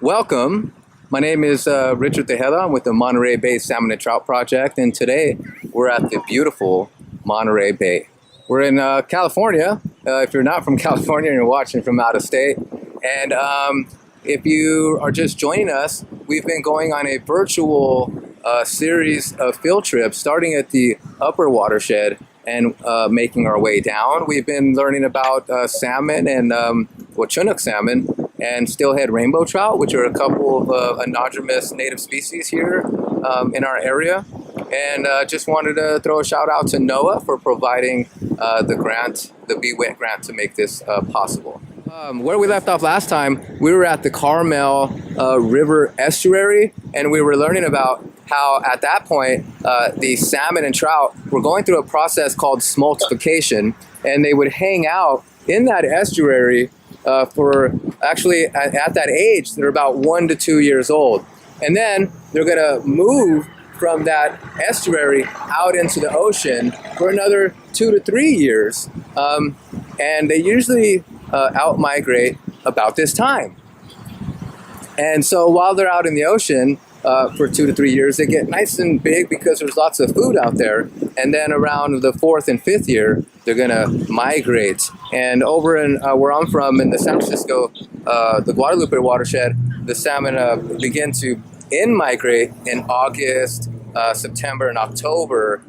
Welcome. My name is Richard Tejeda. I'm with the Monterey Bay Salmon and Trout Project, and today we're at the beautiful Monterey Bay. We're in California. If you're not from California and you're watching from out of state, and if you are just joining us, we've been going on a virtual series of field trips, starting at the upper watershed and making our way down. We've been learning about salmon and Chinook salmon and steelhead rainbow trout, which are a couple of anadromous native species here in our area. And just wanted to throw a shout out to NOAA for providing the grant, the BWIT grant, to make this possible. Where we left off last time, we were at the Carmel River estuary, and we were learning about how at that point the salmon and trout were going through a process called smoltification, and they would hang out in that estuary for actually at that age they're about 1 to 2 years old, and then they're going to move from that estuary out into the ocean for another 2 to 3 years, and they usually out migrate about this time. And so while they're out in the ocean for 2 to 3 years, they get nice and big because there's lots of food out there. And then around the 4th and 5th year, they're gonna migrate. And over in where I'm from, in the San Francisco, the Guadalupe watershed, the salmon begin to in-migrate in August, September and October,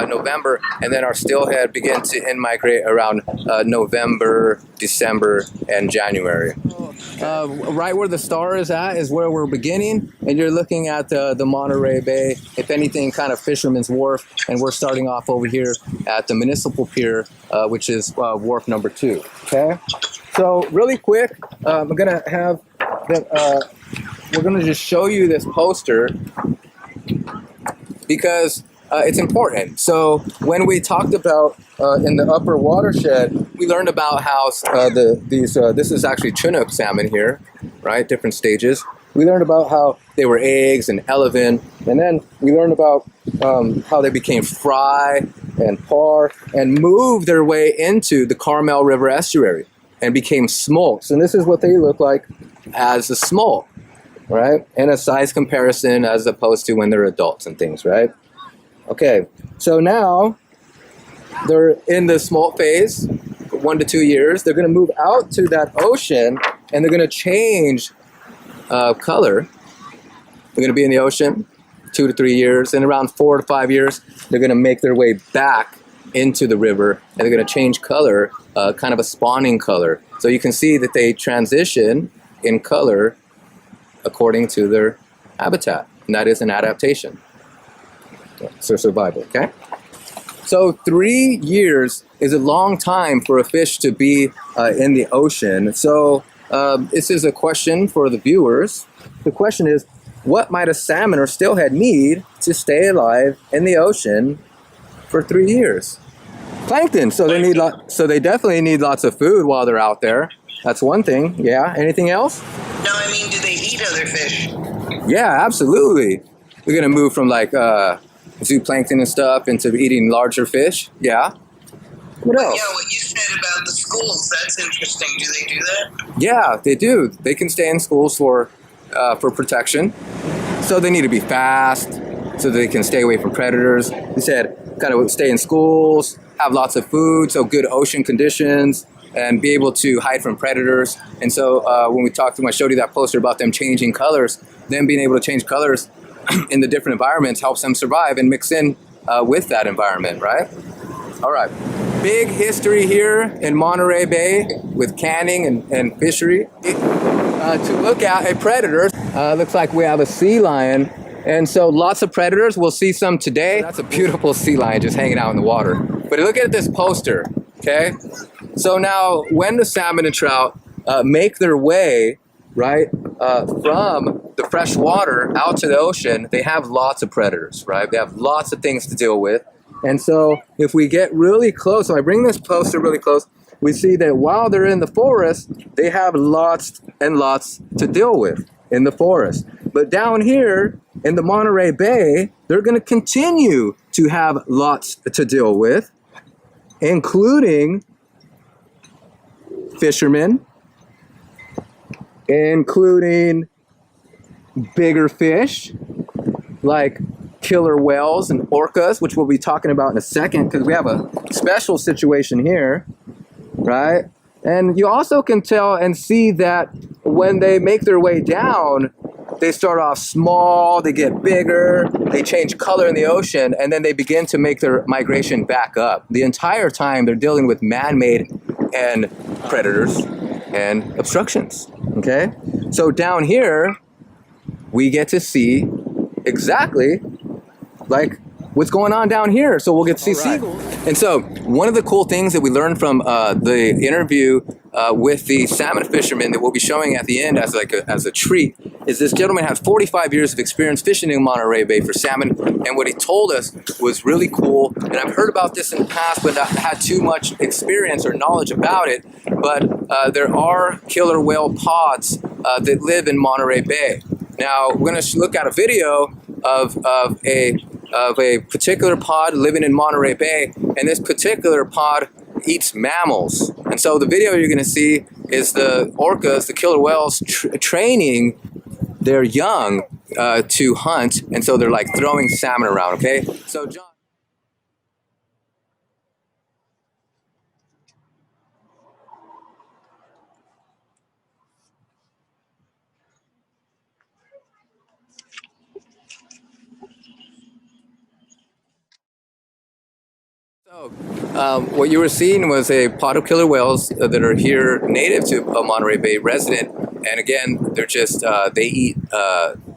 November, and then our steelhead begin to in-migrate around November, December, and January. Right where the star is at is where we're beginning, and you're looking at the Monterey Bay, if anything, kind of Fisherman's Wharf, and we're starting off over here at the Municipal Pier, which is wharf number 2. Okay, so really quick, I'm gonna have we're gonna just show you this poster because it's important. So when we talked about in the upper watershed, we learned about how this is actually Chinook salmon here, right? Different stages. We learned about how they were eggs and elephant, and then we learned about how they became fry and par and moved their way into the Carmel River estuary and became smolts. And this is what they look like as a smolt, right? And a size comparison as opposed to when they're adults and things, right? Okay, so now they're in the smolt phase, 1 to 2 years. They're going to move out to that ocean, and they're going to change color. They're going to be in the ocean 2 to 3 years, and around 4 to 5 years, they're going to make their way back into the river, and they're going to change color, kind of a spawning color. So you can see that they transition in color according to their habitat, and that is an adaptation. So survival, okay? So 3 years is a long time for a fish to be in the ocean. So this is a question for the viewers. The question is, what might a salmon or steelhead need to stay alive in the ocean for 3 years? Plankton. So they definitely need lots of food while they're out there. That's one thing. Yeah. Anything else? No, I mean, do they eat other fish? Yeah, absolutely. We're gonna move from like zooplankton and stuff into eating larger fish. Yeah. What else? Yeah, what you said about the schools, that's interesting. Do they do that? Yeah, they do. They can stay in schools for protection. So they need to be fast so they can stay away from predators. You said kind of stay in schools, have lots of food, so good ocean conditions, and be able to hide from predators. And so when we talked when I showed you that poster about them changing colors, them being able to change colors in the different environments helps them survive and mix in with that environment, right? All right. Big history here in Monterey Bay with canning and fishery. To look at a predator, looks like we have a sea lion. And so lots of predators. We'll see some today. That's a beautiful sea lion just hanging out in the water. But look at this poster, okay? So now when the salmon and trout make their way, right, from the fresh water out to the ocean, they have lots of predators, right? They have lots of things to deal with. And so if we get really close, so I bring this poster really close, we see that while they're in the forest, they have lots and lots to deal with in the forest. But down here in the Monterey Bay, they're going to continue to have lots to deal with, including fishermen, including bigger fish like killer whales and orcas, which we'll be talking about in a second because we have a special situation here, right? And you also can tell and see that when they make their way down, they start off small, they get bigger, they change color in the ocean, and then they begin to make their migration back up. The entire time they're dealing with man-made and predators and obstructions, okay? So down here, we get to see exactly like what's going on down here. So we'll get to see seagulls. And so one of the cool things that we learned from the interview with the salmon fisherman that we'll be showing at the end as a treat is this gentleman has 45 years of experience fishing in Monterey Bay for salmon. And what he told us was really cool. And I've heard about this in the past, but not had too much experience or knowledge about it. But there are killer whale pods that live in Monterey Bay. Now we're going to look at a video of a particular pod living in Monterey Bay, and this particular pod eats mammals. And so the video you're going to see is the orcas, the killer whales, training their young to hunt, and so they're like throwing salmon around. Okay, so John. So, what you were seeing was a pod of killer whales that are here native to a Monterey Bay resident. And again, they're just, they eat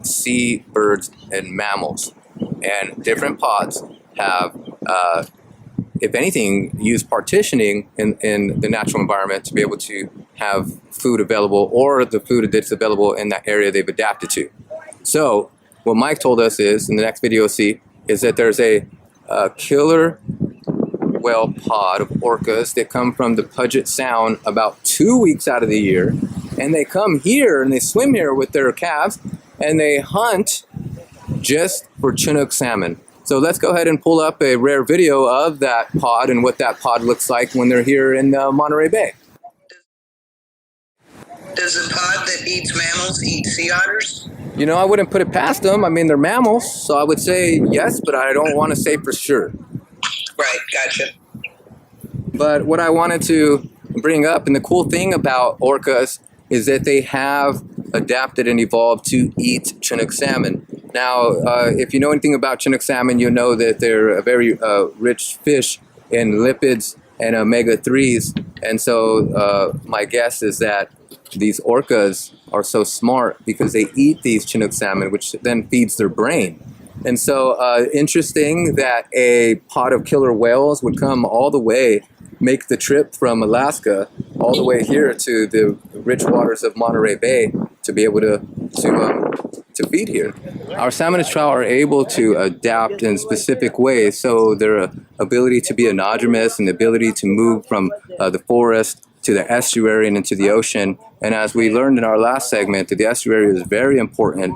seabirds and mammals. And different pods have, if anything, used partitioning in the natural environment to be able to have food available, or the food that's available in that area they've adapted to. So what Mike told us is, in the next video you'll see, is that there's a killer whale pod of orcas that come from the Puget Sound about 2 weeks out of the year, and they come here and they swim here with their calves and they hunt just for Chinook salmon. So let's go ahead and pull up a rare video of that pod and what that pod looks like when they're here in Monterey Bay. Does a pod that eats mammals eat sea otters? You know, I wouldn't put it past them. I mean, they're mammals, so I would say yes, but I don't want to say for sure. Right, gotcha. But what I wanted to bring up, and the cool thing about orcas, is that they have adapted and evolved to eat Chinook salmon. Now, if you know anything about Chinook salmon, you know that they're a very rich fish in lipids and omega-3s. And so my guess is that these orcas are so smart because they eat these Chinook salmon, which then feeds their brain. And so interesting that a pod of killer whales would come all the way, make the trip from Alaska all the way here to the rich waters of Monterey Bay to be able to feed here. Our salmon and trout are able to adapt in specific ways, so their ability to be anadromous and the ability to move from the forest to the estuary and into the ocean. And as we learned in our last segment, that the estuary is very important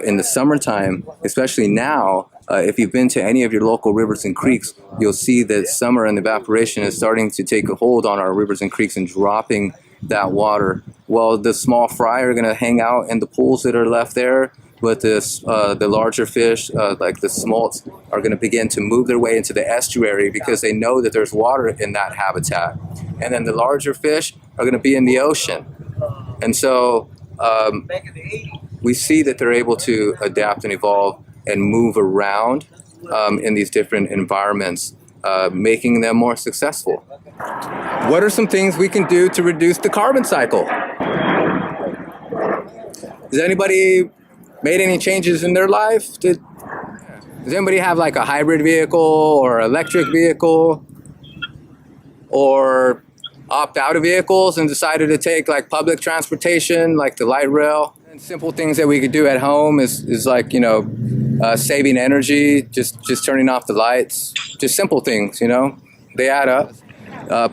in the summertime, especially now. If you've been to any of your local rivers and creeks, you'll see that summer and evaporation is starting to take a hold on our rivers and creeks and dropping that water. Well, the small fry are going to hang out in the pools that are left there, but the larger fish, like the smolts, are going to begin to move their way into the estuary because they know that there's water in that habitat. And then the larger fish are going to be in the ocean. And so we see that they're able to adapt and evolve and move around in these different environments, making them more successful. What are some things we can do to reduce the carbon cycle? Has anybody made any changes in their life? Does anybody have like a hybrid vehicle or electric vehicle, or opt out of vehicles and decided to take like public transportation, like the light rail? And simple things that we could do at home is like, you know, saving energy, just turning off the lights, just simple things, you know, they add up.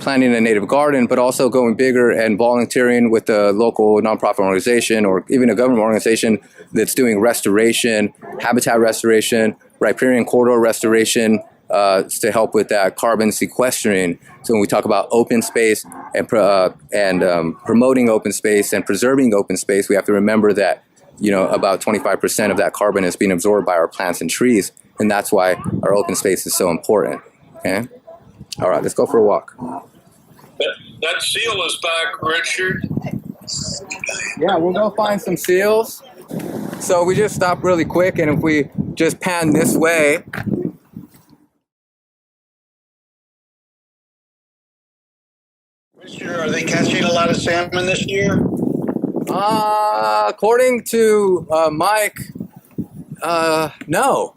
Planting a native garden, but also going bigger and volunteering with a local nonprofit organization or even a government organization that's doing restoration, habitat restoration, riparian corridor restoration, to help with that carbon sequestering. So when we talk about open space and promoting open space and preserving open space, we have to remember that about 25% of that carbon is being absorbed by our plants and trees, and that's why our open space is so important. Okay. All right, let's go for a walk. That seal is back, Richard. Yeah, we'll go find some seals. So we just stopped really quick, and if we just pan this way, Richard, are they catching a lot of salmon this year? according to Mike, no.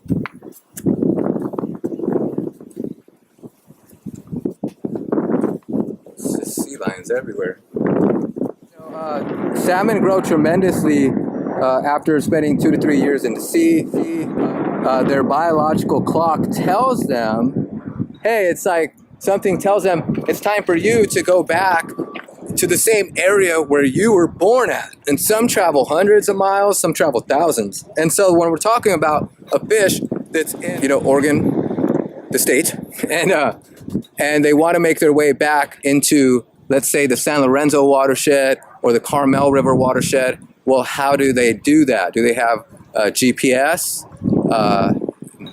It's just sea lions everywhere. Salmon grow tremendously after spending 2 to 3 years in the sea. Their biological clock tells them, hey, it's like something tells them it's time for you to go back to the same area where you were born at. And some travel hundreds of miles, some travel thousands. And so when we're talking about a fish that's in, Oregon, the state, and they want to make their way back into, let's say, the San Lorenzo watershed or the Carmel River watershed, well, how do they do that? Do they have GPS?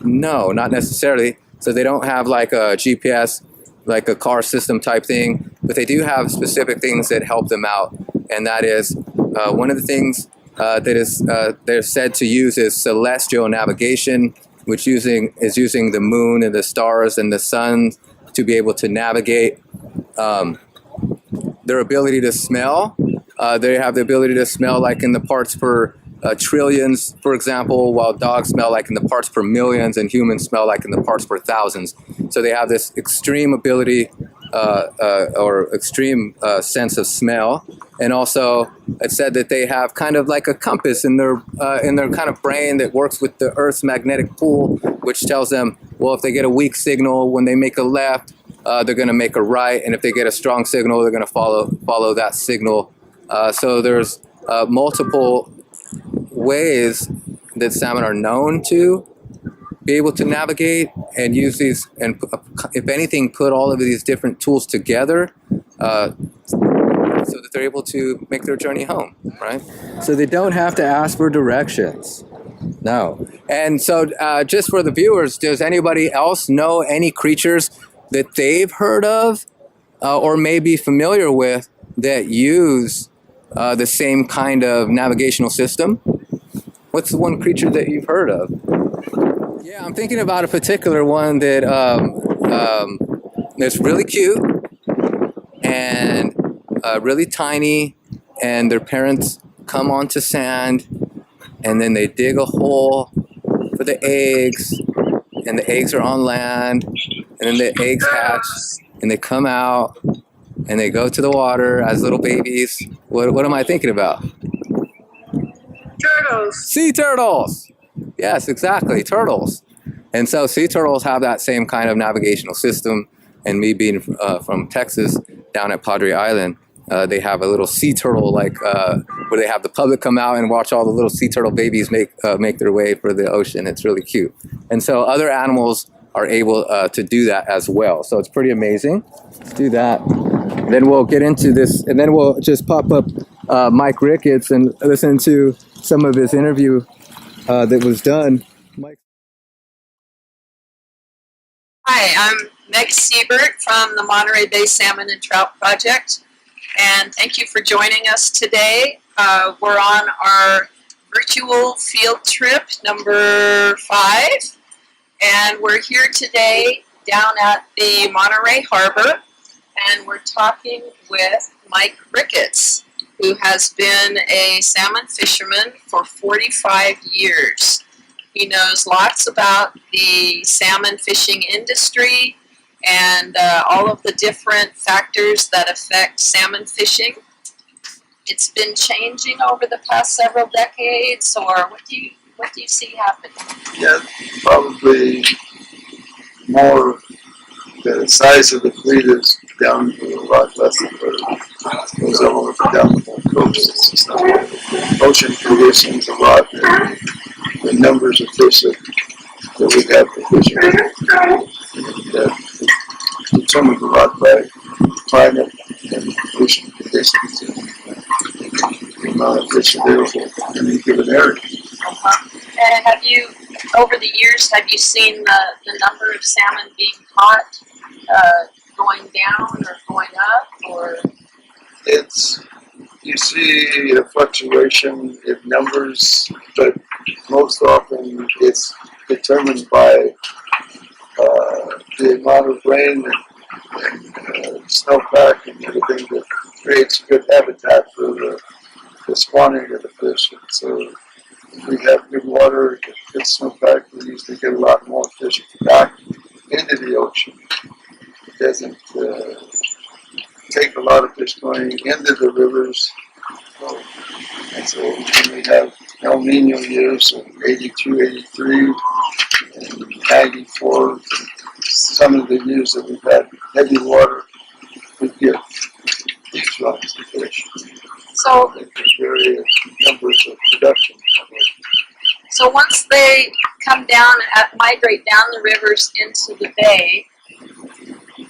No, not necessarily. So they don't have like a GPS, like a car system type thing, but they do have specific things that help them out. And that is one of the things that is they're said to use is celestial navigation, which is using the moon and the stars and the sun to be able to navigate. Their ability to smell. They have the ability to smell like in the parts per trillions, for example, while dogs smell like in the parts per millions and humans smell like in the parts per thousands. So they have this extreme ability or extreme sense of smell. And also it said that they have kind of like a compass in their kind of brain that works with the Earth's magnetic pull, which tells them, well, if they get a weak signal when they make a left, they're going to make a right. And if they get a strong signal, they're going to follow that signal. So there's multiple ways that salmon are known to be able to navigate and use these, and if anything, put all of these different tools together so that they're able to make their journey home, right? So they don't have to ask for directions. No. And so just for the viewers, does anybody else know any creatures that they've heard of or may be familiar with that use the same kind of navigational system? What's the one creature that you've heard of? Yeah, I'm thinking about a particular one that that's really cute and really tiny, and their parents come onto sand and then they dig a hole for the eggs, and the eggs are on land, and then the eggs hatch and they come out and they go to the water as little babies. What am I thinking about? Turtles. Sea turtles. Yes, exactly, turtles. And so sea turtles have that same kind of navigational system. And me being from Texas, down at Padre Island, they have a little sea turtle, like where they have the public come out and watch all the little sea turtle babies make their way for the ocean. It's really cute. And so other animals are able to do that as well. So it's pretty amazing. Let's do that. And then we'll get into this, and then we'll just pop up Mike Ricketts and listen to some of his interview that was done. Mike. Hi, I'm Meg Seabird from the Monterey Bay Salmon and Trout Project, and thank you for joining us today. We're on our virtual field trip number 5, and we're here today down at the Monterey Harbor, and we're talking with Mike Ricketts, who has been a salmon fisherman for 45 years. He knows lots about the salmon fishing industry and all of the different factors that affect salmon fishing. It's been changing over the past several decades, or what do you see happening? Yeah, probably more. The size of the fleet is down to a lot less than it goes over down the coast. It's just not, ocean conditions a lot. The numbers of fish that we have for fishing determined a lot by climate and ocean conditions and the amount of fish available in any given area. years, have you seen the number of salmon being caught going down or going up, or? You see a fluctuation in numbers, but most often it's determined by the amount of rain and snowpack and everything that creates good habitat for the spawning of the fish. And so if we have good water, good snowpack, we usually get a lot more fish back into the ocean. It doesn't take a lot of fish going into the rivers. And so when we have El Nino years of 82, 83, and 94, some of the years that we've had heavy water, we get huge runs of fish. So there's various numbers of production. So once they come down, migrate down the rivers into the bay,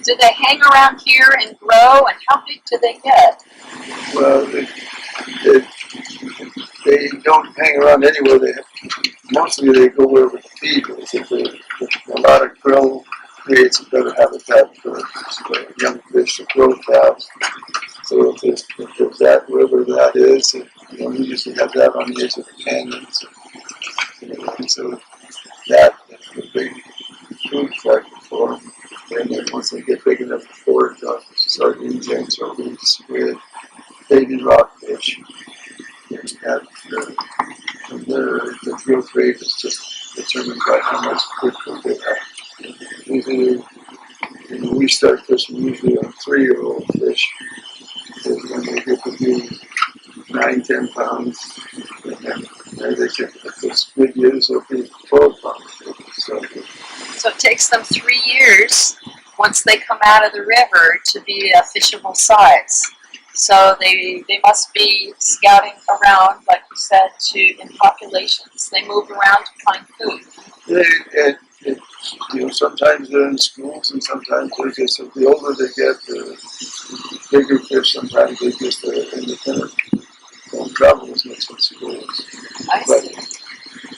do they hang around here and grow, and how big do they get? Well, they don't hang around anywhere. Mostly they go where the feed is. A lot of krill creates a better habitat for young fish to grow fast. So if there's that, wherever that is, we usually have that on the edge of the canyons. And so that is a big food factor for them. And then once they get big enough to forage on sardines, anchovies, squid, baby rockfish, the growth rate is just determined by how much good food they have. Usually, we start fishing usually on 3-year-old fish. Because when they get to be 9, 10 pounds, and then they get this good years, they'll be 12 pounds. So it takes them 3 years once they come out of the river to be a fishable size. So they must be scouting around, like you said, in populations. They move around to find food. Sometimes they're in schools, and sometimes they're just, the older they get, the bigger fish, sometimes they're just independent. Don't travel as much in schools. But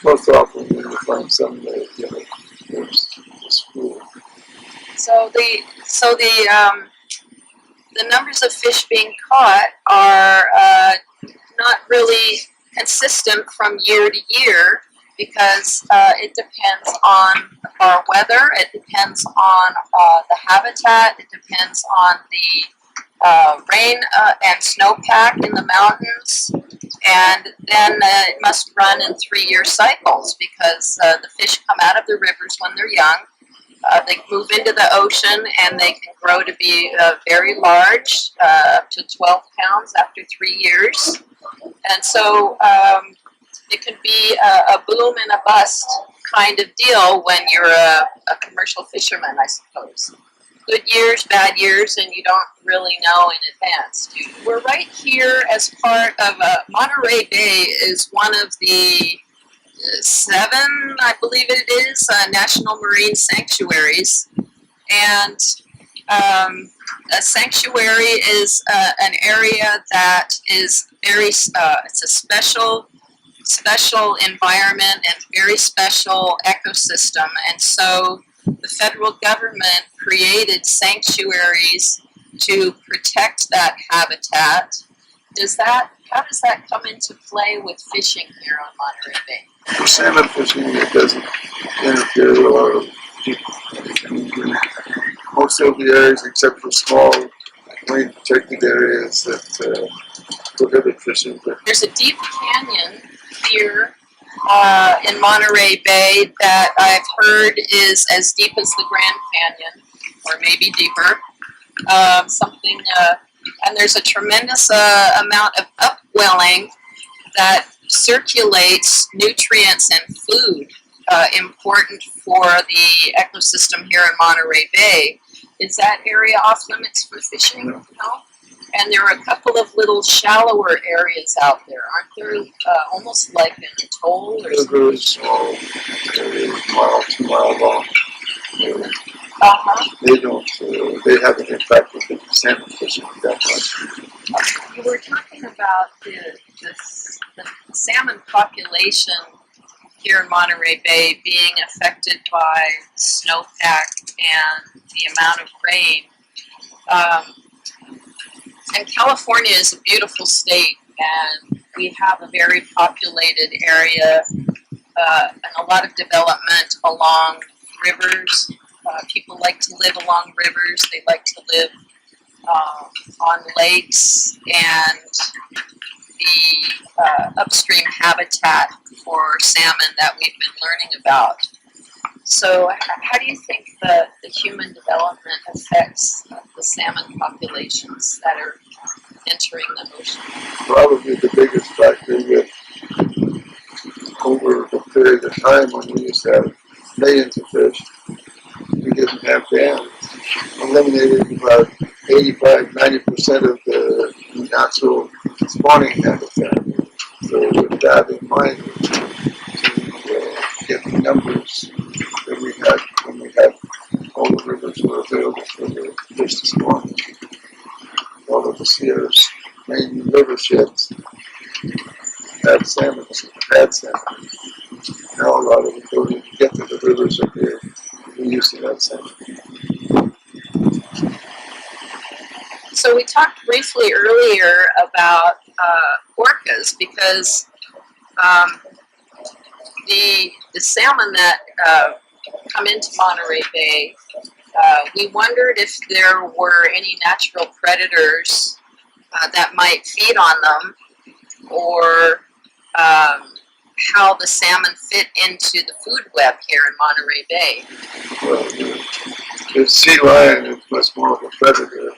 most often you'll find some that, there's a school. So the numbers of fish being caught are not really consistent from year to year, because it depends on our weather, it depends on the habitat, it depends on the rain and snowpack in the mountains, and then it must run in 3-year cycles, because the fish come out of the rivers when they're young. They move into the ocean, and they can grow to be very large, up to 12 pounds after 3 years. And so it can be a boom and a bust kind of deal when you're a commercial fisherman, I suppose. Good years, bad years, and you don't really know in advance. We're right here as part of Monterey Bay is one of the 7, I believe it is, national marine sanctuaries. And a sanctuary is an area that is very, it's a special environment and very special ecosystem. And so the federal government created sanctuaries to protect that habitat. How does that come into play with fishing here on Monterey Bay? For salmon fishing, it doesn't interfere or most of the areas, except for small, marine protected areas that prohibit fishing. There's a deep canyon here in Monterey Bay that I've heard is as deep as the Grand Canyon, or maybe deeper. And there's a tremendous amount of upwelling that circulates nutrients and food important for the ecosystem here in Monterey Bay. Is that area off limits for fishing? No. And there are a couple of little shallower areas out there, aren't there? Almost like an atoll or something. Very small areas, 1 mile, 2 mile long. They haven't impacted the salmon fishing that much. You were talking about the salmon population here in Monterey Bay being affected by snowpack and the amount of rain. And California is a beautiful state, and we have a very populated area and a lot of development along rivers. People like to live along rivers. They like to live on lakes, and the upstream habitat for salmon that we've been learning about. So how do you think the human development affects the salmon populations that are entering the ocean? Probably the biggest factor with over the period of time when we used to have millions of fish, we didn't have dams. Eliminated about 85–90% of the natural spawning habitat. So with that in mind, to get the numbers that we had when we had all the rivers were available for the fish to spawn. All of the Sierra's main river sheds had salmon, Now a lot of the ability to get to the rivers up here, we used to have salmon. So we talked briefly earlier about orcas, because the salmon that come into Monterey Bay, we wondered if there were any natural predators that might feed on them, or how the salmon fit into the food web here in Monterey Bay. Well, the sea lion is much more of a predator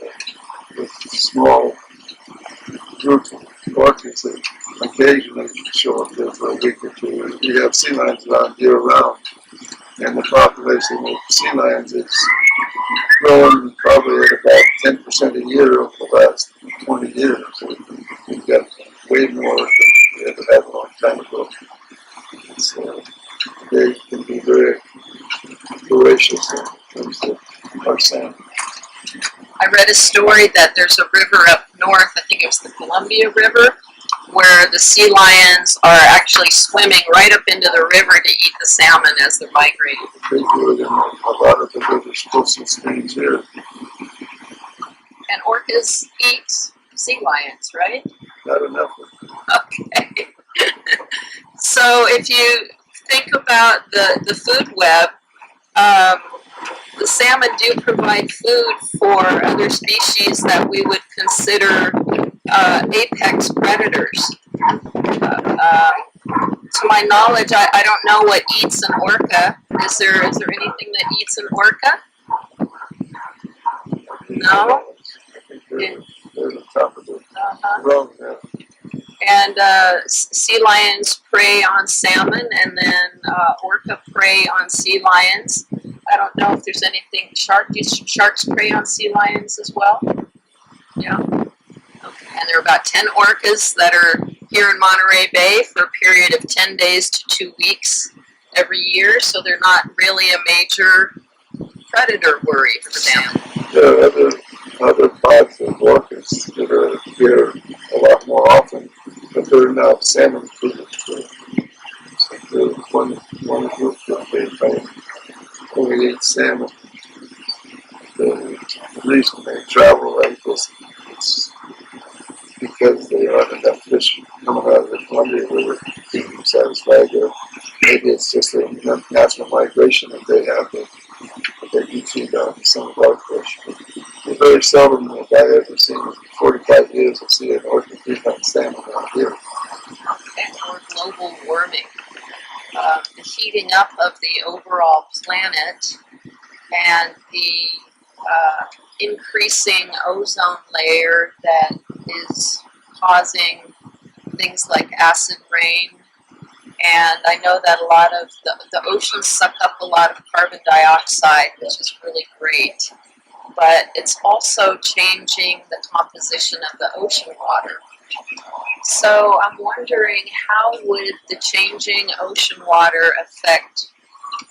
with small groups of orchids that occasionally show up there for a week or two. We have sea lions around year round, and the population of sea lions is growing probably at about 10% a year over the last 20 years. So we've got way more than we ever had a long time ago. So they can be very voracious in terms of our salmon. I read a story that there's a river up north, I think it was the Columbia River, where the sea lions are actually swimming right up into the river to eat the salmon as they're migrating. They do it in a lot of the rivers, coastal streams here. And orcas eat sea lions, right? Not enough of them. Okay. So if you think about the food web, the salmon do provide food for other species that we would consider apex predators. To my knowledge, I don't know what eats an orca. Is there anything that eats an orca? No? I think they're the top of the rung now. And sea lions prey on salmon, and then orca prey on sea lions. I don't know if there's anything. Sharks prey on sea lions as well? Yeah. Okay. And there are about 10 orcas that are here in Monterey Bay for a period of 10 days to 2 weeks every year, so they're not really a major predator worry for them. There are other pods of orcas that are here a lot more often, but they're not salmon food. So there's one group that they only eat salmon. The reason they travel like this is because there aren't enough fish coming out of the Columbia River to keep them satisfied. Or maybe it's just a natural migration that they have that they can feed on some of our fish. But very seldom have I ever seen in 45 years to see an orca feed on salmon out here. And more global warming. The heating up of the overall planet and the increasing ozone layer that is causing things like acid rain. And I know that a lot of the oceans suck up a lot of carbon dioxide, which is really great. But it's also changing the composition of the ocean water. So I'm wondering, how would the changing ocean water affect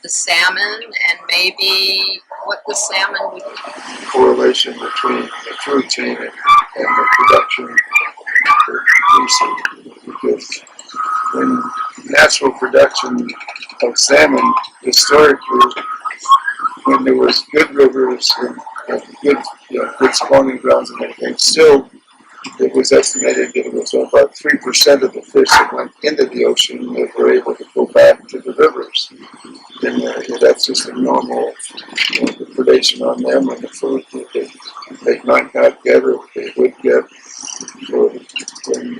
the salmon, and maybe what the salmon would eat? Correlation between the food chain and the production of the research, because when natural production of salmon historically, when there was good rivers and good, good spawning grounds and everything, still it was estimated that it was about 3% of the fish that went into the ocean that were able to go back to the rivers. And that's just a normal the predation on them and the food that they might not get or they would get. So when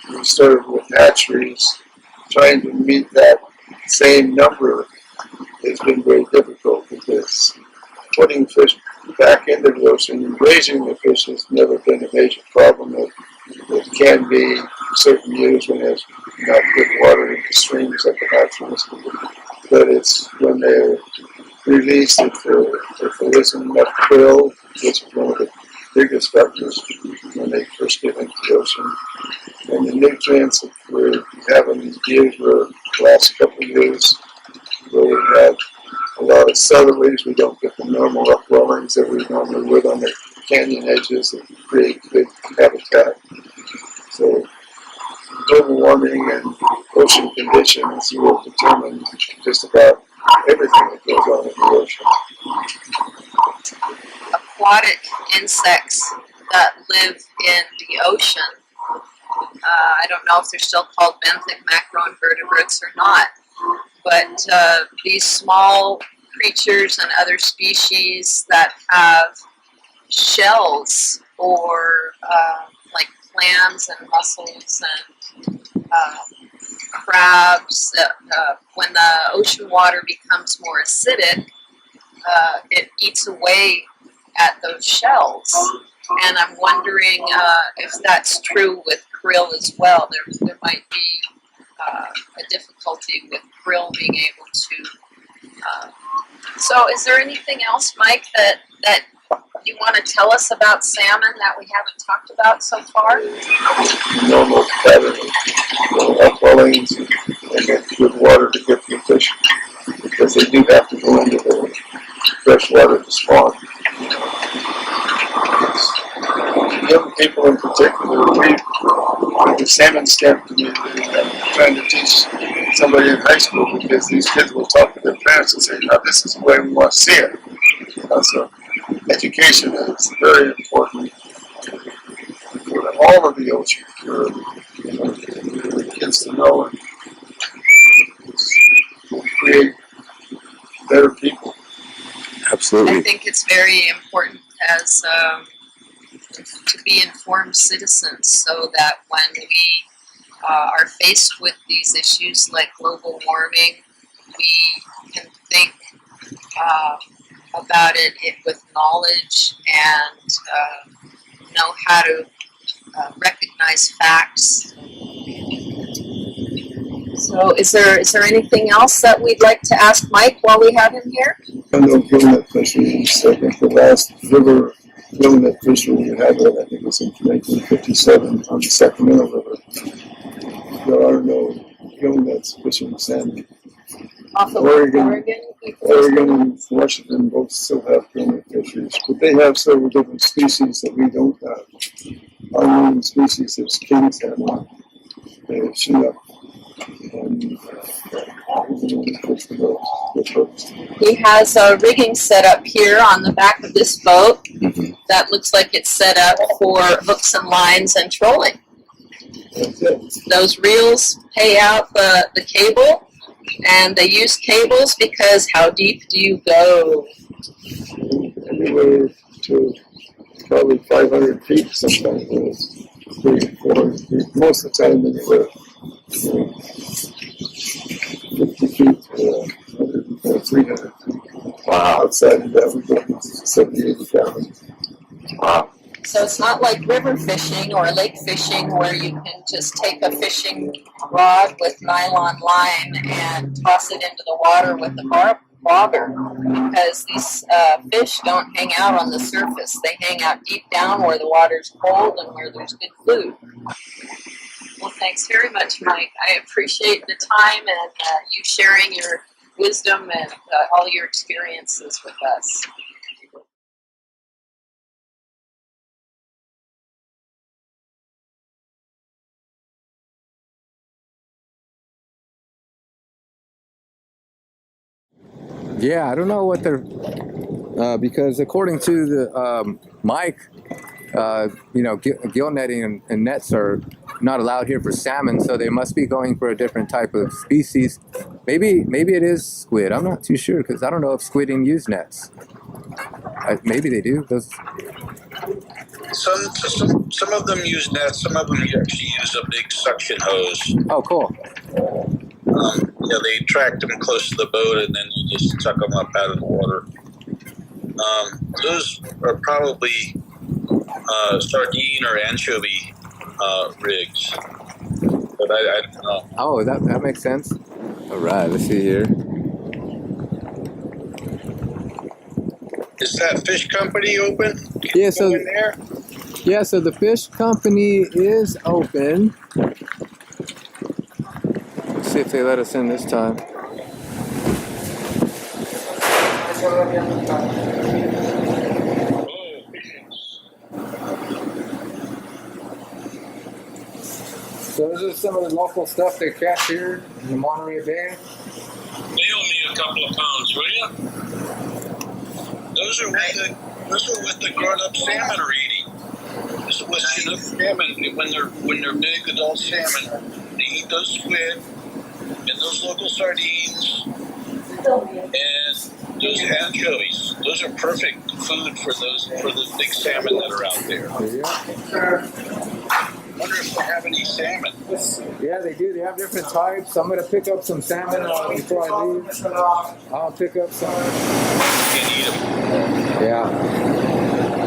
we started with hatcheries, trying to meet that same number has been very difficult because putting fish back into the ocean and raising the fish has never been a major problem. It can be certain years when there's not good water in the streams like the hatcheries, but it's when they're released, if there isn't enough krill, which is one of the biggest factors when they first get into the ocean. And the nutrients that we're having these years, where the last couple of years, where we had a lot of southerlies, we don't get the normal upwellings that we normally would on the canyon edges that create good habitat. So global warming and ocean conditions will determine just about everything that goes on in the ocean. Aquatic insects that live in the ocean, I don't know if they're still called benthic macroinvertebrates or not, but these small creatures and other species that have shells or like clams and mussels and crabs, when the ocean water becomes more acidic, it eats away at those shells. And I'm wondering if that's true with krill as well. There might be a difficulty with krill being able to. So is there anything else, Mike, that you want to tell us about salmon that we haven't talked about so far? Normal pattern of upwellings and get good water to get the fish, because they do have to go into the fresh water to spawn. Young people in particular, the salmon stamp community, I'm trying to teach somebody in high school, because these kids will talk to their parents and say, "No, this is the way we want to see it." So education is very important for all of the ocean, for the kids to know and create better people. Absolutely. I think it's very important as to be informed citizens, so that when we are faced with these issues like global warming, we can think about it with knowledge and know how to recognize facts. So is there anything else that we'd like to ask Mike while we have him here? I know gillnet fisheries, I think the last river gillnet fishery we had, I think it was in 1957 on the Sacramento River. There are no gillnets fishing salmon. Off of Oregon and Washington both still have gillnet fisheries, but they have several different species that we don't have. Our main species is king salmon, Chinook, and he has a rigging set up here on the back of this boat that looks like it's set up for hooks and lines and trolling. Those reels pay out the cable, and they use cables because how deep do you go? Anywhere to probably 500 feet sometimes. 300, 400 feet. Most of the time anywhere 50 feet to 300 feet. Wow. Outside of that, we go 70, 80 pounds. Wow. So it's not like river fishing or lake fishing where you can just take a fishing rod with nylon line and toss it into the water with the bobber, because these fish don't hang out on the surface. They hang out deep down where the water's cold and where there's good food. Well, thanks very much, Mike. I appreciate the time and you sharing your wisdom and all your experiences with us. Yeah, I don't know what they're because according to the Mike, gill netting and nets are not allowed here for salmon, so they must be going for a different type of species. Maybe it is squid. I'm not too sure because I don't know if squid even use nets. Maybe they do. Those. Some of them use nets. Some of them actually use a big suction hose. Oh, cool. They track them close to the boat and then you just suck them up out of the water. Those are probably sardine or anchovy rigs, but I don't know. Oh, that makes sense. All right, let's see here. Is that fish company open? Yeah, so Go in there? yeah, so the fish company is open. Let's see if they let us in this time. So this is some of the local stuff they catch here in the Monterey Bay. Mail me a couple of pounds, will you? Those are what the grown-up salmon are eating. This is what Chinook salmon, when they're big adult salmon, they eat those squid and those local sardines and those anchovies. Those are perfect food for the big salmon that are out there. I wonder if they have any salmon. Yeah, they do. They have different types. I'm going to pick up some salmon before I leave. I'll pick up some. You can eat them. Yeah.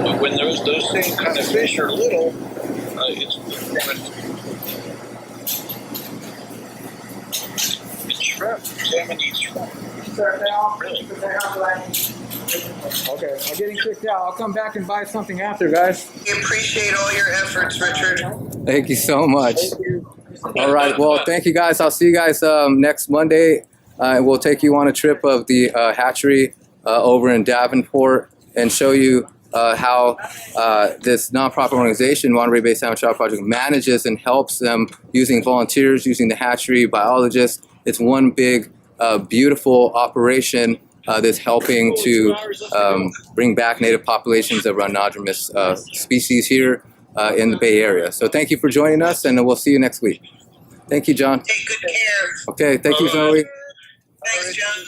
But when those same kind of fish are little, it's shrimp. Salmon eats shrimp. Really? Okay, I'm getting kicked out. I'll come back and buy something after, guys. We appreciate all your efforts, Richard. Thank you so much. All right. Well, thank you guys. I'll see you guys next Monday. We'll take you on a trip of the hatchery over in Davenport and show you how this nonprofit organization, Monterey Bay Salmon Trout Project, manages and helps them using volunteers, using the hatchery, biologists. It's one big, beautiful operation that's helping to bring back native populations of anadromous species here in the Bay Area. So thank you for joining us, and we'll see you next week. Thank you, John. Take good care. Okay, thank you, Zoe. Thanks, John.